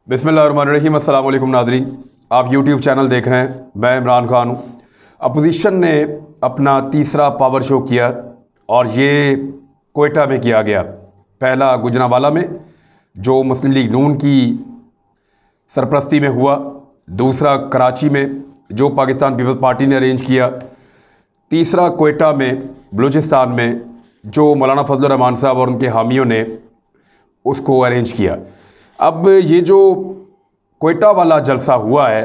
बिस्मिल्लाहिर्रहमानिर्रहीम। अस्सलाम वालेकुम नाज़रीन, आप यूट्यूब चैनल देख रहे हैं। मैं इमरान खान हूँ। अपोजिशन ने अपना तीसरा पावर शो किया और ये कोयटा में किया गया। पहला गुजरांवाला में जो मुस्लिम लीग नून की सरपरस्ती में हुआ, दूसरा कराची में जो पाकिस्तान पीपल्स पार्टी ने अरेंज किया, तीसरा कोयटा में बलूचिस्तान में जो मौलाना फजल रहमान साहब और उनके हामियों ने उसको अरेंज किया। अब ये जो कोयटा वाला जलसा हुआ है,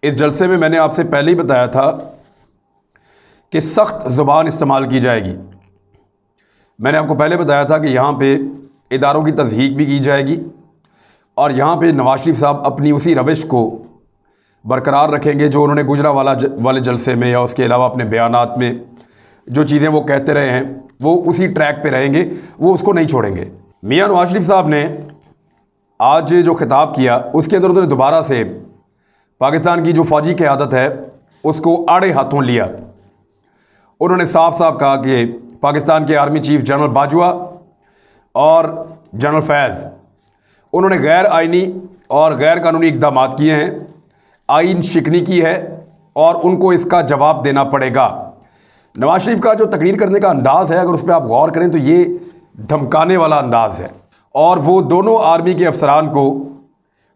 इस जलसे में मैंने आपसे पहले ही बताया था कि सख्त ज़ुबान इस्तेमाल की जाएगी। मैंने आपको पहले बताया था कि यहाँ पे इदारों की तज़हीक भी की जाएगी और यहाँ पे नवाज शरीफ साहब अपनी उसी रविश को बरकरार रखेंगे जो उन्होंने गुजरांवाला वाले जलसे में या उसके अलावा अपने बयानात में जो चीज़ें वो कहते रहे हैं वो उसी ट्रैक पे रहेंगे, वो उसको नहीं छोड़ेंगे। मियाँ नवाज शरीफ साहब ने आज जो खिताब किया उसके अंदर उन्होंने दोबारा से पाकिस्तान की जो फ़ौजी क़यादत है उसको आड़े हाथों लिया। उन्होंने साफ साफ कहा कि पाकिस्तान के आर्मी चीफ जनरल बाजवा और जनरल फैज़ उन्होंने गैर आइनी और गैर कानूनी इक़दाम किए हैं, आइन शिकनी की है और उनको इसका जवाब देना पड़ेगा। नवाज शरीफ का जो तकरीर करने का अंदाज़ है, अगर उस पर आप गौर करें तो ये धमकाने वाला अंदाज़ है और वो दोनों आर्मी के अफसरान को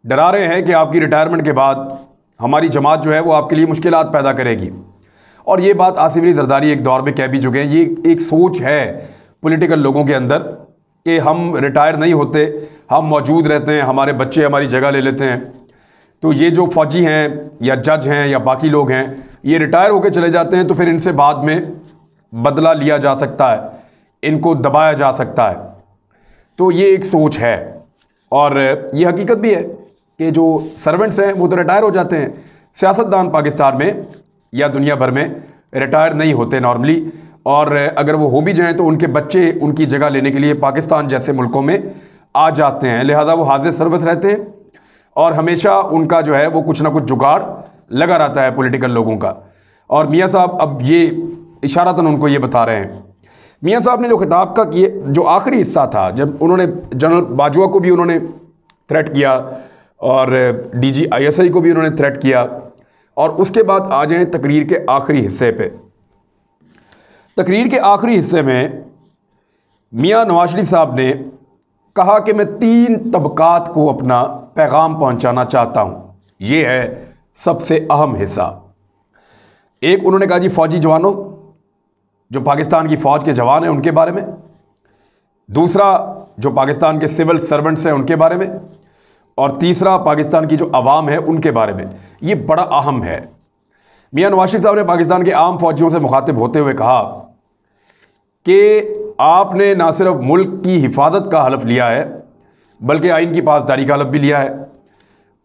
डरा रहे हैं कि आपकी रिटायरमेंट के बाद हमारी जमात जो है वो आपके लिए मुश्किलात पैदा करेगी। और ये बात आसिफ अली जरदारी एक दौर में कह भी चुके हैं। ये एक सोच है पॉलिटिकल लोगों के अंदर कि हम रिटायर नहीं होते, हम मौजूद रहते हैं, हमारे बच्चे हमारी जगह ले लेते हैं। तो ये जो फ़ौजी हैं या जज हैं या बाकी लोग हैं, ये रिटायर होकर चले जाते हैं तो फिर इनसे बाद में बदला लिया जा सकता है, इनको दबाया जा सकता है। तो ये एक सोच है और ये हकीकत भी है कि जो सर्वेंट्स हैं वो तो रिटायर हो जाते हैं। सियासतदान पाकिस्तान में या दुनिया भर में रिटायर नहीं होते नॉर्मली, और अगर वो हो भी जाएं तो उनके बच्चे उनकी जगह लेने के लिए पाकिस्तान जैसे मुल्कों में आ जाते हैं। लिहाजा वो हाजिर सर्विस रहते हैं और हमेशा उनका जो है वो कुछ ना कुछ जुगाड़ लगा रहता है पॉलिटिकल लोगों का। और मियाँ साहब अब ये इशारतन उनको ये बता रहे हैं। मियाँ साहब ने जो खिताब का किए जो आखिरी हिस्सा था, जब उन्होंने जनरल बाजवा को भी उन्होंने थ्रेट किया और DG ISI को भी उन्होंने थ्रेट किया, और उसके बाद आ जाएं तकरीर के आखिरी हिस्से पे। तकरीर के आखिरी हिस्से में मियाँ नवाज शरीफ साहब ने कहा कि मैं 3 तबकात को अपना पैगाम पहुंचाना चाहता हूं। ये है सबसे अहम हिस्सा। एक, उन्होंने कहा जी फ़ौजी जवानों, जो पाकिस्तान की फ़ौज के जवान हैं उनके बारे में। दूसरा, जो पाकिस्तान के सिविल सर्वेंट्स हैं उनके बारे में। और तीसरा, पाकिस्तान की जो आवाम है उनके बारे में। ये बड़ा अहम है। मियाँ नवाज शरीफ साहब ने पाकिस्तान के आम फौजियों से मुखातिब होते हुए कहा कि आपने ना सिर्फ मुल्क की हिफाजत का हलफ लिया है बल्कि आइन की पासदारी का हलफ भी लिया है,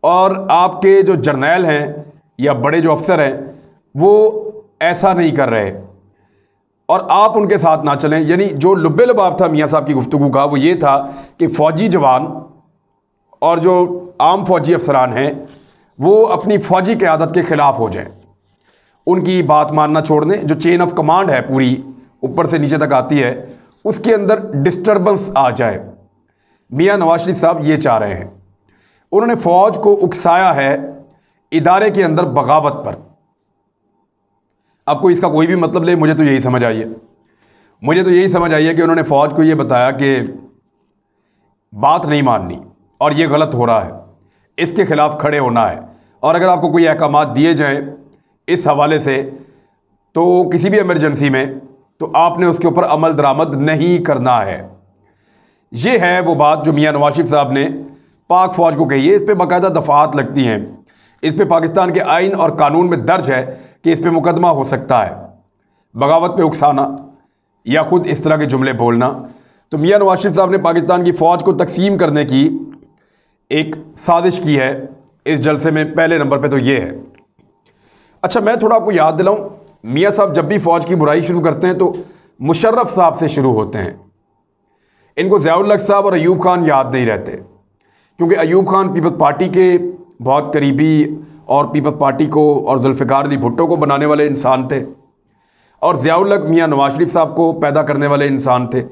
और आपके जो जर्नैल हैं या बड़े जो अफसर हैं वो ऐसा नहीं कर रहे और आप उनके साथ ना चलें। यानी जो लुब्बे लबाब था मियाँ साहब की गुफ्तगू का वो ये था कि फ़ौजी जवान और जो आम फौजी अफसरान हैं वो अपनी फ़ौजी क़यादत के ख़िलाफ़ हो जाएं, उनकी बात मानना छोड़ दें। जो चेन ऑफ कमांड है पूरी ऊपर से नीचे तक आती है उसके अंदर डिस्टर्बेंस आ जाए। मियाँ नवाज शरीफ साहब ये चाह रहे हैं। उन्होंने फ़ौज को उकसाया है इदारे के अंदर बगावत पर। आपको इसका कोई भी मतलब ले, मुझे तो यही समझ आई है। मुझे तो यही समझ आई है कि उन्होंने फ़ौज को ये बताया कि बात नहीं माननी और ये गलत हो रहा है, इसके ख़िलाफ़ खड़े होना है, और अगर आपको कोई अहकाम दिए जाएं इस हवाले से तो किसी भी इमरजेंसी में तो आपने उसके ऊपर अमल दरामद नहीं करना है। ये है वो बात जो मियाँ नवाज शरीफ साहब ने पाक फ़ौज को कही है। इस पर बाकायदा दफ़ात लगती हैं, इस पर पाकिस्तान के आइन और कानून में दर्ज है कि इस पर मुकदमा हो सकता है, बगावत पे उकसाना या ख़ुद इस तरह के जुमले बोलना। तो मियाँ नवाज शरीफ साहब ने पाकिस्तान की फ़ौज को तकसीम करने की एक साजिश की है इस जलसे में। पहले नंबर पे तो ये है। अच्छा, मैं थोड़ा आपको याद दिलाऊं, मियाँ साहब जब भी फ़ौज की बुराई शुरू करते हैं तो मुशर्रफ साहब से शुरू होते हैं। इनको ज़ियाउल हक साहब और अयूब खान याद नहीं रहते, क्योंकि अयूब खान पीपल्स पार्टी के बहुत करीबी और पीपल्स पार्टी को और जुल्फ़िकार अली भुट्टो को बनाने वाले इंसान थे, और ज़ियाउल हक मियाँ नवाज शरीफ साहब को पैदा करने वाले इंसान थे,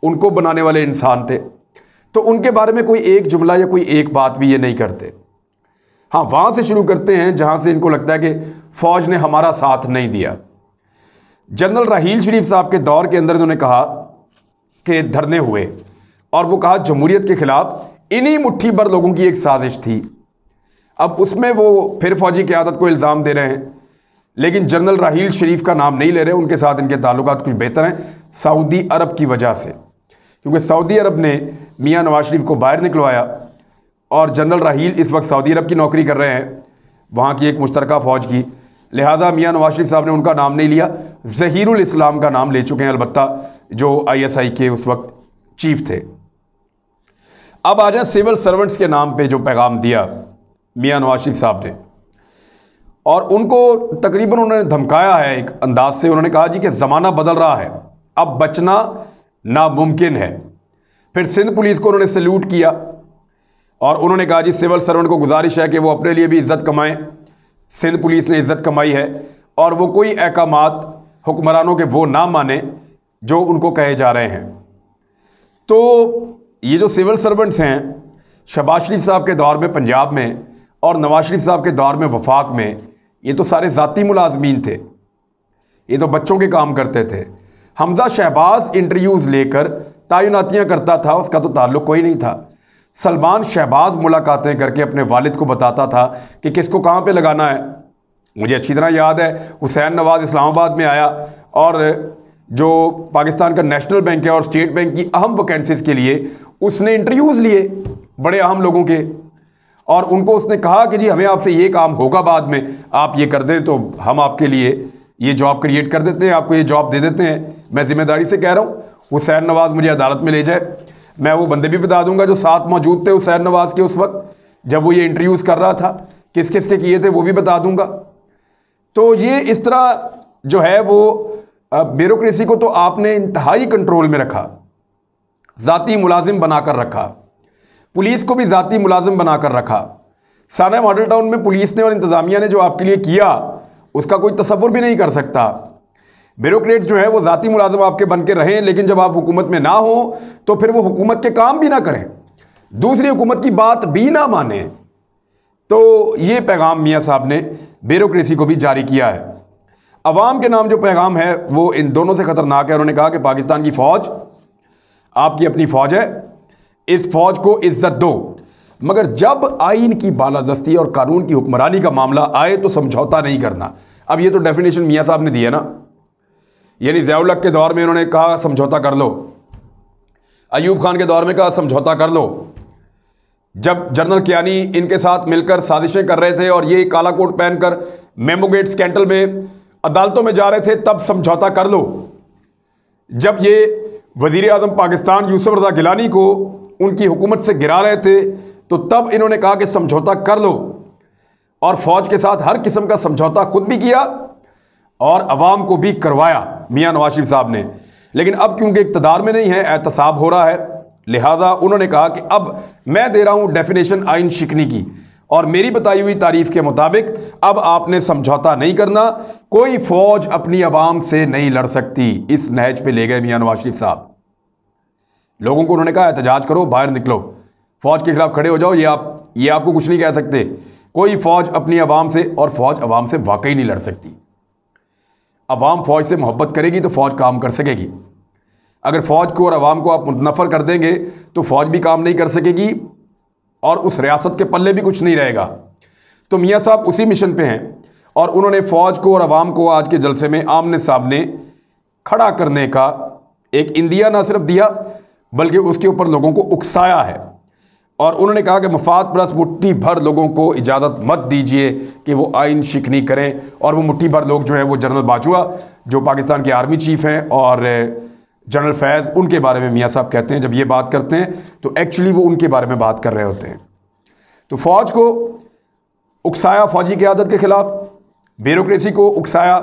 उनको बनाने वाले इंसान थे। तो उनके बारे में कोई एक जुमला या कोई एक बात भी ये नहीं करते। हाँ, वहाँ से शुरू करते हैं जहाँ से इनको लगता है कि फ़ौज ने हमारा साथ नहीं दिया। जनरल राहील शरीफ साहब के दौर के अंदर इन्होंने कहा कि धरने हुए, और वो कहा जमहूरियत के ख़िलाफ़ इन्हीं मुट्ठी भर लोगों की एक साजिश थी। अब उसमें वो फिर फ़ौजी क़यादत को इल्ज़ाम दे रहे हैं, लेकिन जनरल राहील शरीफ का नाम नहीं ले रहे। उनके साथ इनके ताल्लुकात कुछ बेहतर हैं सऊदी अरब की वजह से, क्योंकि सऊदी अरब ने मियाँ नवाज शरीफ को बाहर निकलवाया और जनरल राहील इस वक्त सऊदी अरब की नौकरी कर रहे हैं, वहाँ की एक मुश्तरका फ़ौज की। लिहाजा मियाँ नवाज शरीफ साहब ने उनका नाम नहीं लिया, ज़हीरुल इस्लाम का नाम ले चुके हैं, अलबत्ता जो ISI के उस वक्त चीफ थे। अब आ जाए सिविल सर्वेंट्स के नाम पे जो पैगाम दिया मियाँ नवाज शरीफ साहब ने, और उनको तकरीबन उन्होंने धमकाया है एक अंदाज से। उन्होंने कहा जी कि ज़माना बदल रहा है, अब बचना नामुमकिन है। फिर सिंध पुलिस को उन्होंने सैल्यूट किया और उन्होंने कहा जी सिविल सर्वेंट को गुजारिश है कि वो अपने लिए भी इज़्ज़त कमाएं। सिंध पुलिस ने इज़्ज़त कमाई है और वो कोई अहकामात हुक्मरानों के वो ना माने जो उनको कहे जा रहे हैं। तो ये जो सिविल सर्वेंट्स हैं, शहबाज शरीफ साहब के दौर में पंजाब में और नवाज शरीफ साहब के दौर में वफाक में, ये तो सारे ज़ाती मुलाजमीन थे, ये तो बच्चों के काम करते थे। हमजा शहबाज इंटरव्यूज़ लेकर तैनातियाँ करता था, उसका तो ताल्लुक़ कोई नहीं था। सलमान शहबाज मुलाकातें करके अपने वालिद को बताता था कि किसको कहाँ पे लगाना है। मुझे अच्छी तरह याद है हुसैन नवाज़ इस्लामाबाद में आया और जो पाकिस्तान का नेशनल बैंक है और स्टेट बैंक की अहम वैकेंसीज़ के लिए उसने इंटरव्यूज़ लिए बड़े अहम लोगों के, और उनको उसने कहा कि जी हमें आपसे ये काम होगा बाद में, आप ये कर दें तो हम आपके लिए ये जॉब क्रिएट कर देते हैं, आपको ये जॉब दे देते हैं। मैं ज़िम्मेदारी से कह रहा हूँ, हुसैन नवाज़ मुझे अदालत में ले जाए, मैं वो बंदे भी बता दूंगा जो साथ मौजूद थे हुसैन नवाज़ के उस वक्त जब वो ये इंटरव्यूज़ कर रहा था, किस किस के किए थे वो भी बता दूंगा। तो ये इस तरह जो है वो ब्यूरोक्रेसी को तो आपने इंतहाई कंट्रोल में रखा, ज़ाती मुलाजिम बनाकर रखा, पुलिस को भी ज़ाती मुलाजिम बनाकर रखा। साना मॉडल टाउन में पुलिस ने और इंतज़ामिया ने जो आपके लिए किया उसका कोई तसव्वुर भी नहीं कर सकता। ब्यूरोक्रेट्स जो है वो ज़ाती मुलाजिम आपके बन के रहें, लेकिन जब आप हुकूमत में ना हो तो फिर वो हुकूमत के काम भी ना करें, दूसरी हुकूमत की बात भी ना माने। तो ये पैगाम मियाँ साहब ने ब्यूरोक्रेसी को भी जारी किया है। अवाम के नाम जो पैगाम है वो इन दोनों से ख़तरनाक है। उन्होंने कहा कि पाकिस्तान की फ़ौज आपकी अपनी फ़ौज है, इस फ़ौज को इज़्ज़त दो, मगर जब आइन की बालादस्ती और कानून की हुक्मरानी का मामला आए तो समझौता नहीं करना। अब ये तो डेफिनेशन मियाँ साहब ने दी है ना, यानी ज़ियाउल हक के दौर में उन्होंने कहा समझौता कर लो, अयूब खान के दौर में कहा समझौता कर लो, जब जनरल कियानी इनके साथ मिलकर साजिशें कर रहे थे और ये काला कोट पहनकर मेमोगेट स्कैंडल में अदालतों में जा रहे थे तब समझौता कर लो, जब ये वज़ीर आज़म पाकिस्तान यूसुफ रज़ा गिलानी को उनकी हुकूमत से गिरा रहे थे तो तब इन्होंने कहा कि समझौता कर लो, और फ़ौज के साथ हर किस्म का समझौता खुद भी किया और अवाम को भी करवाया मियाँ नवाज शरीफ साहब ने। लेकिन अब क्योंकि इक़्तिदार में नहीं है, एहतसाब हो रहा है, लिहाजा उन्होंने कहा कि अब मैं दे रहा हूँ डेफिनेशन आइन शिकनी की, और मेरी बताई हुई तारीफ के मुताबिक अब आपने समझौता नहीं करना, कोई फ़ौज अपनी आवाम से नहीं लड़ सकती। इस नहज पे ले गए मियाँ नवाज शरीफ साहब। लोगों को उन्होंने कहा एहतजाज करो, बाहर निकलो, फ़ौज के खिलाफ खड़े हो जाओ, ये आपको कुछ नहीं कह सकते। कोई फ़ौज अपनी आवाम से, और फ़ौज आवाम से वाकई नहीं लड़ सकती। अवाम फ़ौज से मोहब्बत करेगी तो फ़ौज काम कर सकेगी। अगर फ़ौज को और अवाम को आप मुतनफ़र कर देंगे तो फ़ौज भी काम नहीं कर सकेगी और उस रियासत के पल्ले भी कुछ नहीं रहेगा। तो मियाँ साहब उसी मिशन पे हैं और उन्होंने फ़ौज को और अवाम को आज के जलसे में आमने सामने खड़ा करने का एक इंदिया ना सिर्फ दिया बल्कि उसके ऊपर लोगों को उकसाया है। और उन्होंने कहा कि मफाद परस्त मुट्ठी भर लोगों को इजाज़त मत दीजिए कि वो आइन शिकनी करें। और वो मुट्ठी भर लोग जो है वो जनरल बाजवा जो पाकिस्तान के आर्मी चीफ़ हैं और जनरल फैज़, उनके बारे में मियाँ साहब कहते हैं, जब ये बात करते हैं तो एक्चुअली वो उनके बारे में बात कर रहे होते हैं। तो फ़ौज को उकसाया फ़ौजी क़यादत के ख़िलाफ़, ब्यूरोक्रेसी को उकसाया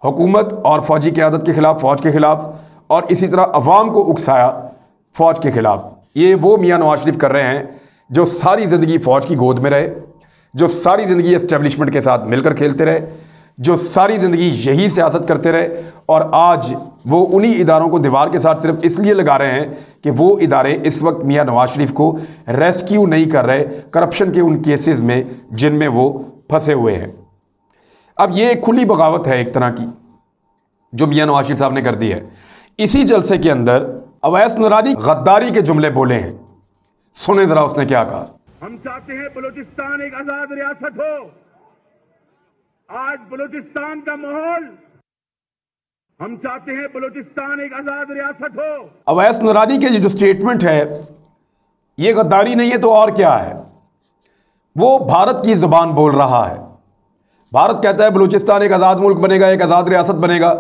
हुकूमत और फ़ौजी क़यादत के ख़िलाफ़, फ़ौज के ख़िलाफ़, और इसी तरह अवाम को उकसाया फ़ौज के ख़िलाफ़। ये वो मियाँ नवाज शरीफ कर रहे हैं जो सारी ज़िंदगी फ़ौज की गोद में रहे, जो सारी ज़िंदगी एस्टेब्लिशमेंट के साथ मिलकर खेलते रहे, जो सारी ज़िंदगी यही सियासत करते रहे, और आज वो उन्हीं इदारों को दीवार के साथ सिर्फ इसलिए लगा रहे हैं कि वो इदारे इस वक्त मियां नवाज शरीफ को रेस्क्यू नहीं कर रहे करप्शन के उन केसेस में जिनमें वो फंसे हुए हैं। अब ये एक खुली बगावत है एक तरह की जो मियां नवाज शरीफ साहब ने कर दी है। इसी जलसे के अंदर अवैस नूरानी गद्दारी के जुमले बोले हैं, सुने जरा उसने क्या कहा। हम चाहते हैं बलूचिस्तान एक आजाद रियासत हो। आज बलूचिस्तान का माहौल, हम चाहते हैं बलूचिस्तान एक आजाद रियासत हो। अवैस नूरानी के ये जो स्टेटमेंट है ये गद्दारी नहीं है तो और क्या है। वो भारत की जुबान बोल रहा है। भारत कहता है बलूचिस्तान एक आज़ाद मुल्क बनेगा, एक आज़ाद रियासत बनेगा।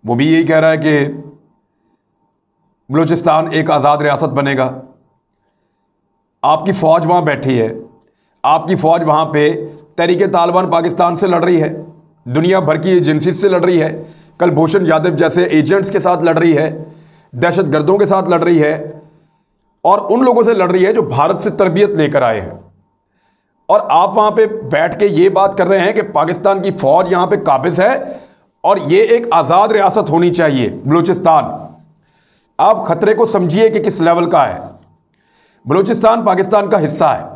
वो भी यही कह रहा है कि बलूचिस्तान एक आज़ाद रियासत बनेगा। आपकी फ़ौज वहाँ बैठी है, आपकी फ़ौज वहाँ पे तहरीक तालिबान पाकिस्तान से लड़ रही है, दुनिया भर की एजेंसीज से लड़ रही है, कुलभूषण यादव जैसे एजेंट्स के साथ लड़ रही है, दहशतगर्दों के साथ लड़ रही है और उन लोगों से लड़ रही है जो भारत से तरबियत लेकर आए हैं। और आप वहाँ पे बैठ के ये बात कर रहे हैं कि पाकिस्तान की फ़ौज यहाँ पे काबिज़ है और ये एक आज़ाद रियासत होनी चाहिए बलूचिस्तान। आप ख़तरे को समझिए कि किस लेवल का है। बलूचिस्तान पाकिस्तान का हिस्सा है।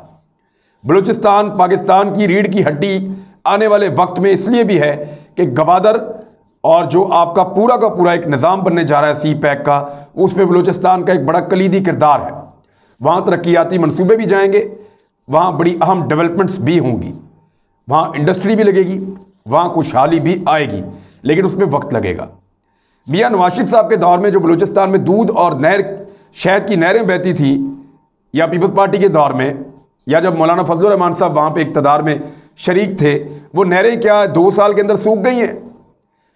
बलूचिस्तान पाकिस्तान की रीढ़ की हड्डी आने वाले वक्त में इसलिए भी है कि गवादर और जो आपका पूरा का पूरा एक निज़ाम बनने जा रहा है सी पैक का, उसमें बलूचिस्तान का एक बड़ा कलीदी किरदार है। वहाँ तरक्याती मंसूबे भी जाएंगे, वहाँ बड़ी अहम डेवलपमेंट्स भी होंगी, वहाँ इंडस्ट्री भी लगेगी, वहाँ खुशहाली भी आएगी, लेकिन उसमें वक्त लगेगा। मियां नवाज शरीफ साहब के दौर में जो बलूचिस्तान में दूध और शहद की नहरें बहती थी, या पीपल्स पार्टी के दौर में, या जब मौलाना फजलुर रहमान साहब वहाँ पे इक़्तिदार में शरीक थे, वो नहरें क्या 2 साल के अंदर सूख गई हैं?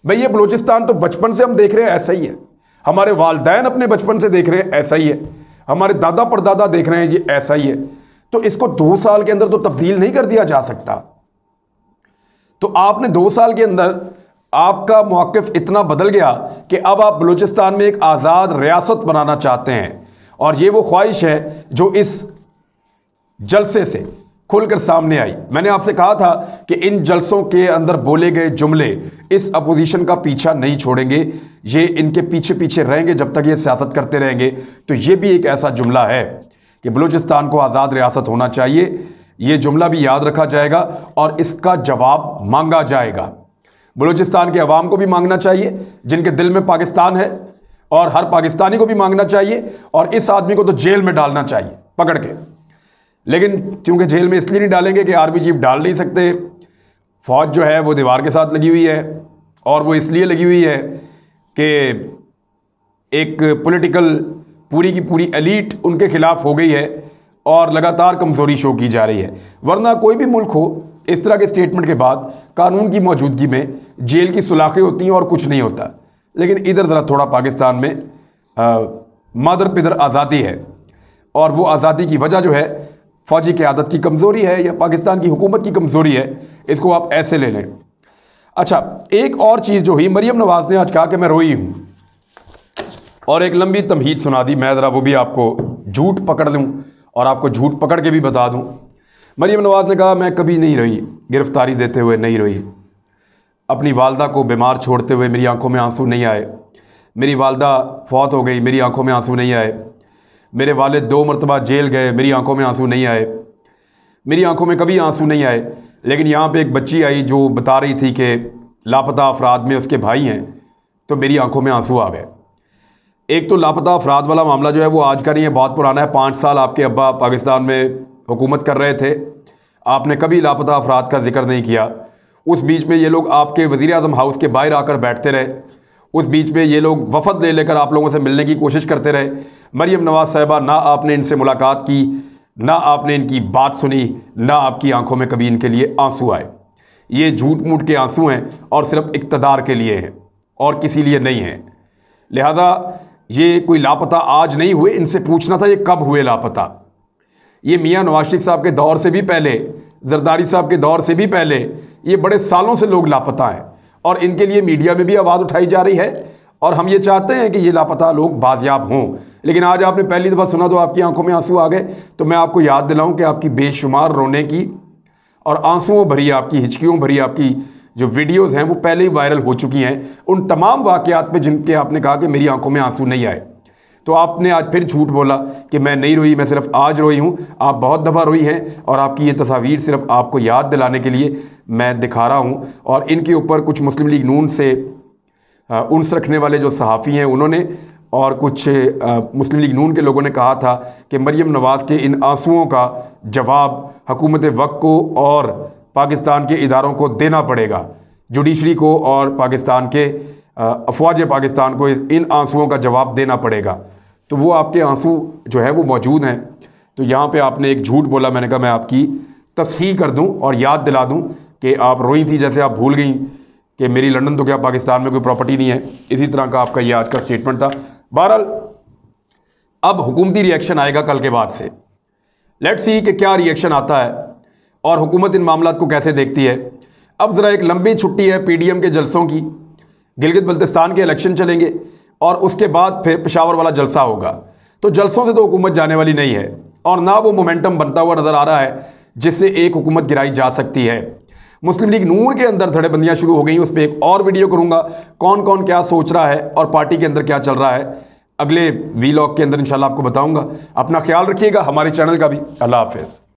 भाई ये बलूचिस्तान तो बचपन से हम देख रहे हैं ऐसा ही है, हमारे वालिदैन अपने बचपन से देख रहे हैं ऐसा ही है, हमारे दादा परदादा देख रहे हैं ये ऐसा ही है। तो इसको 2 साल के अंदर तो तब्दील नहीं कर दिया जा सकता। तो आपने 2 साल के अंदर आपका मौक़िफ़ इतना बदल गया कि अब आप बलूचिस्तान में एक आज़ाद रियासत बनाना चाहते हैं, और ये वो ख्वाहिश है जो इस जलसे से खुलकर सामने आई। मैंने आपसे कहा था कि इन जलसों के अंदर बोले गए जुमले इस अपोजिशन का पीछा नहीं छोड़ेंगे, ये इनके पीछे पीछे रहेंगे जब तक ये सियासत करते रहेंगे। तो ये भी एक ऐसा जुमला है कि बलूचिस्तान को आज़ाद रियासत होना चाहिए। ये जुमला भी याद रखा जाएगा और इसका जवाब मांगा जाएगा। बलूचिस्तान के अवाम को भी मांगना चाहिए जिनके दिल में पाकिस्तान है, और हर पाकिस्तानी को भी मांगना चाहिए, और इस आदमी को तो जेल में डालना चाहिए पकड़ के। लेकिन क्योंकि जेल में इसलिए नहीं डालेंगे कि आर्मी चीफ डाल नहीं सकते, फ़ौज जो है वो दीवार के साथ लगी हुई है, और वो इसलिए लगी हुई है कि एक पॉलिटिकल पूरी की पूरी एलीट उनके खिलाफ हो गई है और लगातार कमज़ोरी शो की जा रही है। वरना कोई भी मुल्क हो, इस तरह के स्टेटमेंट के बाद कानून की मौजूदगी में जेल की सुलाखें होती हैं और कुछ नहीं होता। लेकिन इधर ज़रा थोड़ा पाकिस्तान में मादर पिदर आज़ादी है, और वो आज़ादी की वजह जो है फ़ौजी क़यादत की कमज़ोरी है या पाकिस्तान की हुकूमत की कमज़ोरी है, इसको आप ऐसे ले लें। अच्छा, एक और चीज़ जो हुई, मरीम नवाज़ ने आज कहा कि मैं रोई हूँ, और एक लंबी तमहीद सुना दी। मैं ज़रा वो भी आपको झूठ पकड़ लूँ और आपको झूठ पकड़ के भी बता दूँ। मरीम नवाज़ ने कहा मैं कभी नहीं रोई, गिरफ़्तारी देते हुए नहीं रोई, अपनी वालदा को बीमार छोड़ते हुए मेरी आंखों में आंसू नहीं आए, मेरी वालदा फौत हो गई, मेरी आंखों में आंसू नहीं आए, मेरे वालिद 2 मरतबा जेल गए, मेरी आंखों में आंसू नहीं आए, मेरी आंखों में कभी आंसू नहीं आए। लेकिन यहाँ पे एक बच्ची आई जो बता रही थी कि लापता अफराद में उसके भाई हैं, तो मेरी आंखों में आंसू आ गए। एक तो लापता अफराद वाला मामला जो है वो आज का नहीं है, बहुत पुराना है। 5 साल आपके अब्बा पाकिस्तान में हुकूमत कर रहे थे, आपने कभी लापता अफराद का जिक्र नहीं किया। उस बीच में ये लोग आपके वज़ीर-ए-आज़म हाउस के बाहर आकर बैठते रहे, उस बीच में ये लोग वफ़द ले लेकर आप लोगों से मिलने की कोशिश करते रहे। मरीम नवाज़ साहिबा, ना आपने इनसे मुलाकात की, ना आपने इनकी बात सुनी, ना आपकी आंखों में कभी इनके लिए आंसू आए। ये झूठ मूठ के आंसू हैं और सिर्फ इक़्तिदार के लिए हैं और किसी लिए नहीं हैं। लिहाजा ये कोई लापता आज नहीं हुए, इनसे पूछना था ये कब हुए लापता। ये मियां नवाज शरीफ साहब के दौर से भी पहले, जरदारी साहब के दौर से भी पहले, ये बड़े सालों से लोग लापता हैं और इनके लिए मीडिया में भी आवाज़ उठाई जा रही है, और हम ये चाहते हैं कि ये लापता लोग बाजियाब हों। लेकिन आज आपने पहली दफ़ा सुना तो आपकी आंखों में आंसू आ गए। तो मैं आपको याद दिलाऊं कि आपकी बेशुमार रोने की और आंसुओं भरी, आपकी हिचकियों भरी आपकी जो वीडियोज़ हैं वो पहले ही वायरल हो चुकी हैं, उन तमाम वाक़यात पे जिनके आपने कहा कि मेरी आंखों में आंसू नहीं आए। तो आपने आज फिर झूठ बोला कि मैं नहीं रोई, मैं सिर्फ आज रोई हूँ। आप बहुत दफ़ा रोई हैं और आपकी ये तस्वीर सिर्फ आपको याद दिलाने के लिए मैं दिखा रहा हूँ। और इनके ऊपर कुछ मुस्लिम लीग नून से उनस रखने वाले जो सहाफ़ी हैं उन्होंने और कुछ मुस्लिम लीग नून के लोगों ने कहा था कि मरीम नवाज़ के इन आंसुओं का जवाब हुकूमत वक्त को और पाकिस्तान के इदारों को देना पड़ेगा, जुडिशरी को और पाकिस्तान के अफवाज पाकिस्तान को इन आंसुओं का जवाब देना पड़ेगा। तो वो आपके आंसू जो है वो मौजूद हैं। तो यहाँ पे आपने एक झूठ बोला, मैंने कहा मैं आपकी तस्हीह कर दूँ और याद दिला दूँ कि आप रोई थी, जैसे आप भूल गई कि मेरी लंदन तो क्या पाकिस्तान में कोई प्रॉपर्टी नहीं है। इसी तरह का आपका ये आज का स्टेटमेंट था। बहरहाल अब हुकूमती रिएक्शन आएगा कल के बाद से, लेट्स सी कि क्या रिएक्शन आता है और हुकूमत इन मामलात को कैसे देखती है। अब ज़रा एक लंबी छुट्टी है पीडीएम के जलसों की, गिलगित बल्तिस्तान के इलेक्शन चलेंगे और उसके बाद फिर पेशावर वाला जलसा होगा। तो जलसों से तो हुकूमत जाने वाली नहीं है और ना वो मोमेंटम बनता हुआ नज़र आ रहा है जिससे एक हुकूमत गिराई जा सकती है। मुस्लिम लीग नून के अंदर धड़ेबंदियां शुरू हो गई, उस पर एक और वीडियो करूंगा, कौन कौन क्या सोच रहा है और पार्टी के अंदर क्या चल रहा है। अगले वीलॉग के अंदर इंशाल्लाह आपको बताऊंगा। अपना ख्याल रखिएगा, हमारे चैनल का भी। अल्लाह हाफिज़।